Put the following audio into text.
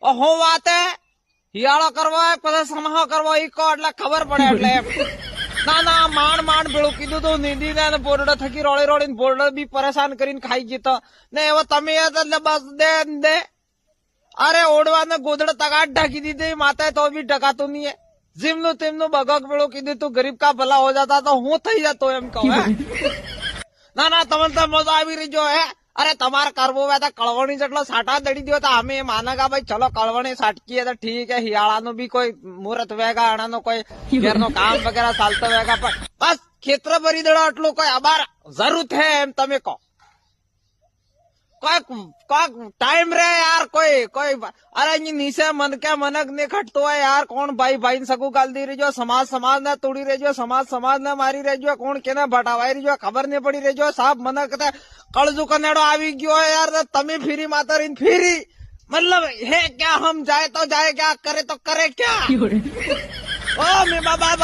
હું વાત હે હિયાળો કરવો હોય પછી સમાહો કરવો ઈ કહો એટલે ખબર પડે એટલે એમ. ના ના માંડ પેલું કીધું તું નીંદી ને બોરડો થકી રોળી રોળીને બોરડો બી પરેશાન કરીને ખાઈ જતો ને એવો તમે એટલે બસ દે અરે ઓડવાને ગોદડો તગાટ ઢાકી દીધી માતા તો બી ઢકાતું નહીં જેમનું તેમનું બગક પેલું કીધું તું ગરીબ કા ભલા હો જતા તો હું થઈ જતો એમ કહું હે. ના તમને તો મજા આવી રહી જો હે. અરે તમારે કરવો હોય તો કળવણી જેટલો સાટા દડી દો તો અમે માનગા ભાઈ ચલો કળવણી સાટકીએ તો ઠીક હે હિયાળાનું બી કોઈ મુહૂર્ત વેગા આણાનો કોઈ ઘેરનો કામ વગેરે ચાલતો વેગા પણ બસ ખેતર ભરી દેડો એટલું કોઈ અબાર જરૂર હે એમ તમે કહો કોઈક ટાઈમ રે યાર કોઈ અરે નીચે મનકે મનક ને ખટતો હોય યાર કોણ ભાઈ ને સગું ગાલ દી રહેજો સમાજ ને તોડી રહેજો સમાજ ને મારી રહેજો કોણ કેને ભટાવાઈ રહેજો ખબર નહીં પડી રહેજો સાહેબ મને કળજુ કનેડો આવી ગયો યાર તમે ફીરી માતારી ફીરી મતલબ હે ક્યાં હમ જાય તો જાય ક્યાં કરે તો કરે ક્યાં ઓ મેં બાબા